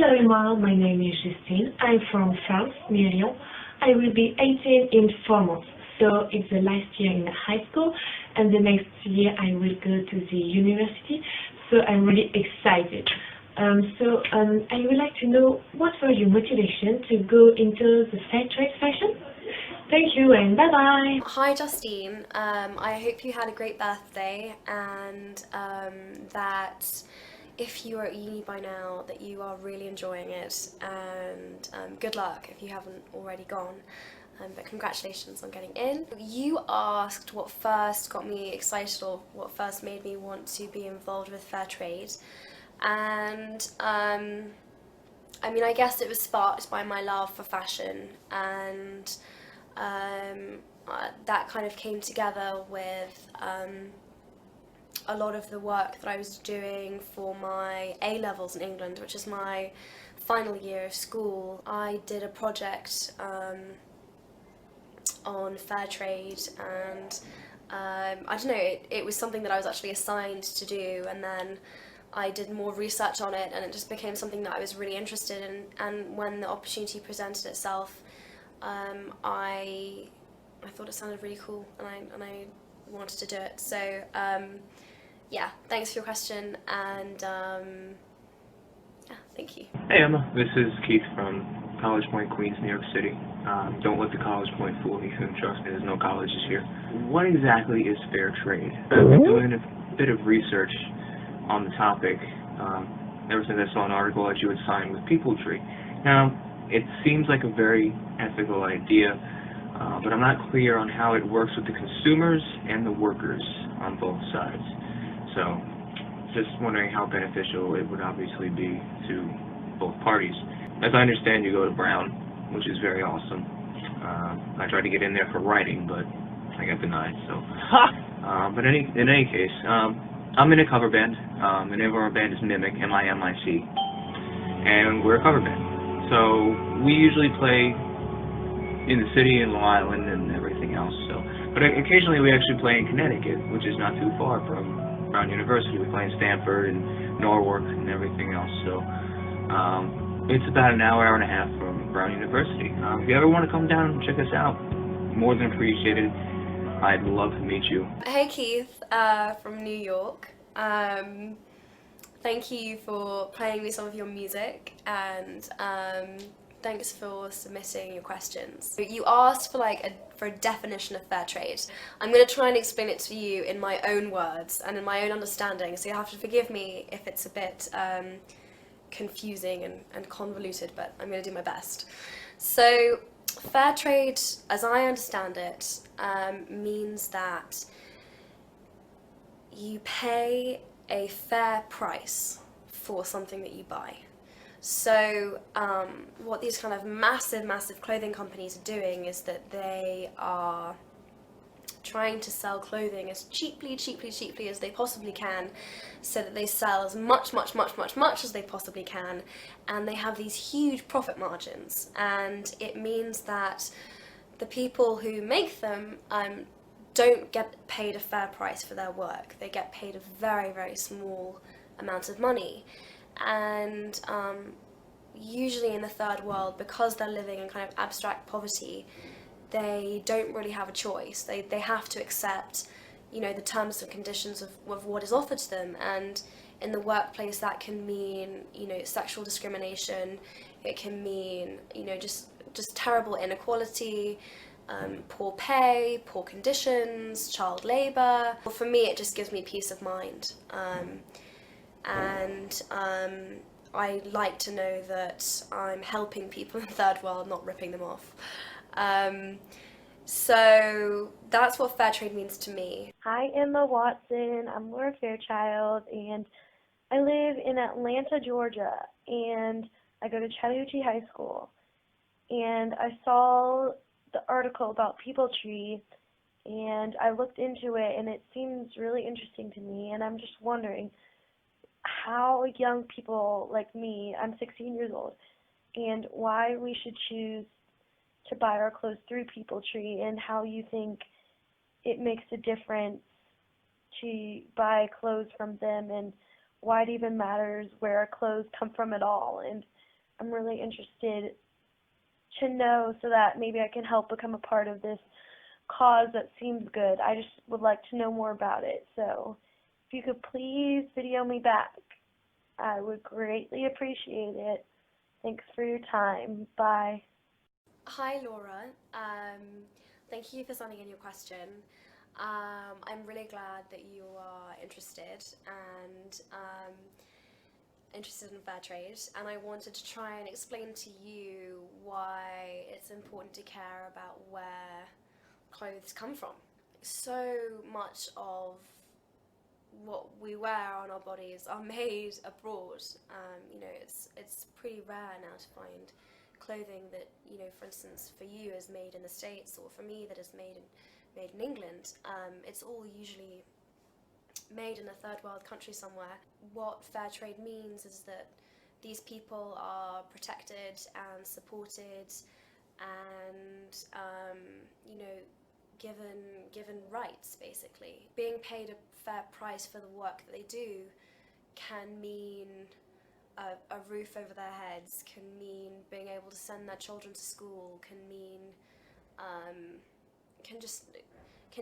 Hello Emma, my name is Justine. I'm from France, near Lyon. I will be 18 in 4 months. So it's the last year in high school and the next year I will go to the university. So I'm really excited. I would like to know what was your motivation to go into the fair trade fashion? Thank you and bye bye. Hi Justine, I hope you had a great birthday and that if you are at uni by now that you are really enjoying it, and good luck if you haven't already gone, but congratulations on getting in. You asked what first got me excited or what first made me want to be involved with fair trade, and I guess it was sparked by my love for fashion, and that kind of came together with a lot of the work that I was doing for my A-levels in England, which is my final year of school. I did a project on fair trade, and I don't know, it was something that I was actually assigned to do, and then I did more research on it and it just became something that I was really interested in, and when the opportunity presented itself, I thought it sounded really cool, and I wanted to do it. So yeah, thanks for your question, and yeah, thank you. Hey Emma, this is Keith from College Point, Queens, New York City. Don't let the College Point fool you, trust me, there's no colleges here. What exactly is fair trade? I've been doing a bit of research on the topic ever since I saw an article that you had signed with Peopletree. Now, it seems like a very ethical idea, but I'm not clear on how it works with the consumers and the workers on both sides. So, just wondering how beneficial it would obviously be to both parties. As I understand, you go to Brown, which is very awesome. I tried to get in there for writing, but I got denied. So, but in any case, I'm in a cover band. The name of our band is Mimic, M-I-M-I-C, and we're a cover band. So we usually play in the city, in Long Island, and everything else. So, but occasionally we actually play in Connecticut, which is not too far from Brown University. We play in Stanford and Norwalk and everything else. So it's about an hour and a half from Brown University. If you ever want to come down and check us out, more than appreciated. I'd love to meet you. Hey Keith, from New York. Thank you for playing me some of your music, and thanks for submitting your questions. You asked for a definition of fair trade. I'm going to try and explain it to you in my own words and in my own understanding, so you have to forgive me if it's a bit confusing and convoluted, but I'm going to do my best. So, fair trade, as I understand it, means that you pay a fair price for something that you buy. So what these kind of massive clothing companies are doing is that they are trying to sell clothing as cheaply as they possibly can, so that they sell as much as they possibly can, and they have these huge profit margins, and it means that the people who make them don't get paid a fair price for their work. They get paid a very small amount of money, and usually in the third world, because they're living in kind of abstract poverty, they don't really have a choice. They have to accept, the terms and conditions of what is offered to them, and in the workplace that can mean, sexual discrimination. It can mean, just terrible inequality, poor pay, poor conditions, child labour. For me, it just gives me peace of mind, and I like to know that I'm helping people in the third world, not ripping them off. So that's what fair trade means to me. Hi, Emma Watson. I'm Laura Fairchild, and I live in Atlanta, Georgia, and I go to Chattahoochee High School. And I saw the article about Peopletree, and I looked into it, and it seems really interesting to me, and I'm just wondering how young people like me, I'm 16 years old, and why we should choose to buy our clothes through Peopletree, and how you think it makes a difference to buy clothes from them, and why it even matters where our clothes come from at all, and I'm really interested to know so that maybe I can help become a part of this cause that seems good. I just would like to know more about it. So if you could please video me back, I would greatly appreciate it. Thanks for your time. Bye. Hi Laura, thank you for sending in your question. I'm really glad that you are interested and interested in fair trade, and I wanted to try and explain to you why it's important to care about where clothes come from. So much of what we wear on our bodies are made abroad. You know, it's pretty rare now to find clothing that, you know, for instance, for you is made in the States, or for me that is made in England. It's all usually made in a third world country somewhere. What fair trade means is that these people are protected and supported and you know, given rights, basically. Being paid a fair price for the work that they do can mean a roof over their heads, can mean being able to send their children to school, can mean can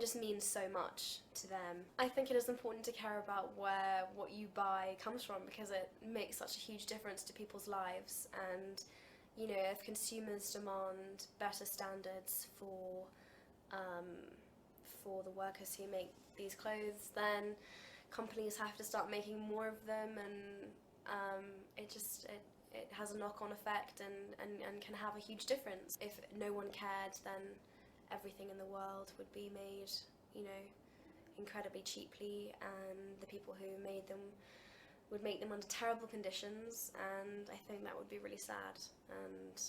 just mean so much to them. I think it is important to care about where what you buy comes from, because it makes such a huge difference to people's lives. And you know, if consumers demand better standards for the workers who make these clothes, then companies have to start making more of them, and it has a knock-on effect and can have a huge difference. If no one cared, then everything in the world would be made, you know, incredibly cheaply, and the people who made them would make them under terrible conditions, and I think that would be really sad. And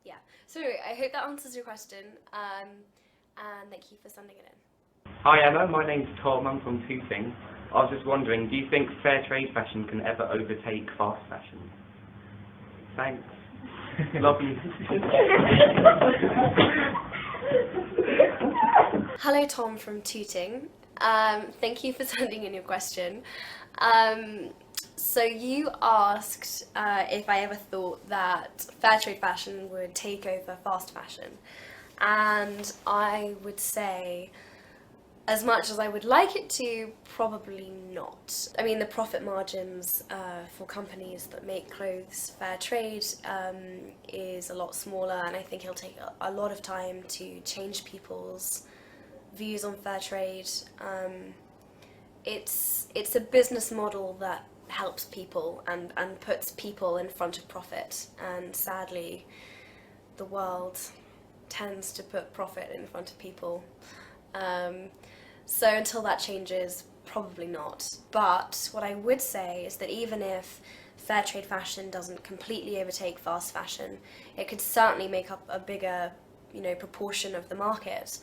yeah, so anyway, I hope that answers your question, and thank you for sending it in. Hi Emma, my name's Tom, I'm from Tooting. I was just wondering, do you think fair trade fashion can ever overtake fast fashion? Thanks. Love you. Hello Tom from Tooting. Thank you for sending in your question. So you asked if I ever thought that fair trade fashion would take over fast fashion, and I would say, as much as I would like it to, probably not. I mean, the profit margins for companies that make clothes fair trade is a lot smaller, and I think it'll take a lot of time to change people's views on fair trade. It's a business model that helps people and puts people in front of profit, and sadly the world tends to put profit in front of people. So until that changes, probably not. But what I would say is that even if fair trade fashion doesn't completely overtake fast fashion, it could certainly make up a bigger, you know, proportion of the market.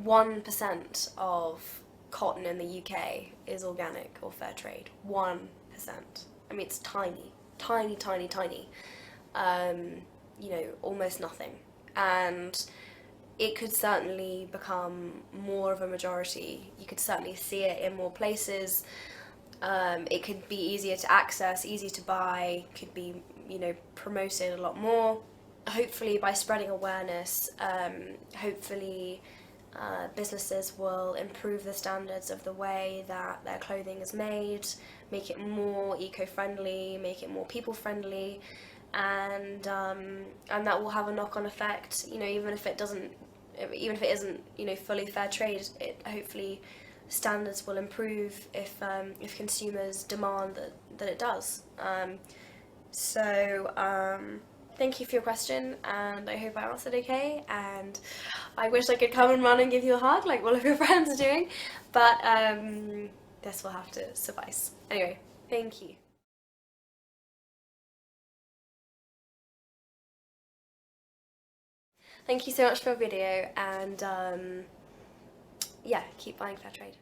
1% of cotton in the UK is organic or fair trade. 1%. I mean, it's tiny, tiny, tiny, tiny. You know, almost nothing. And it could certainly become more of a majority. You could certainly see it in more places. It could be easier to access, easier to buy, could be, you know, promoted a lot more. Hopefully by spreading awareness, hopefully businesses will improve the standards of the way that their clothing is made, make it more eco-friendly, make it more people-friendly, and that will have a knock-on effect. You know, even if it isn't, you know, fully fair trade, hopefully standards will improve if consumers demand that it does. Thank you for your question, and I hope I answered okay, and I wish I could come and run and give you a hug like all of your friends are doing, but this will have to suffice. Anyway, thank you. Thank you so much for your video, and yeah, keep buying fair trade.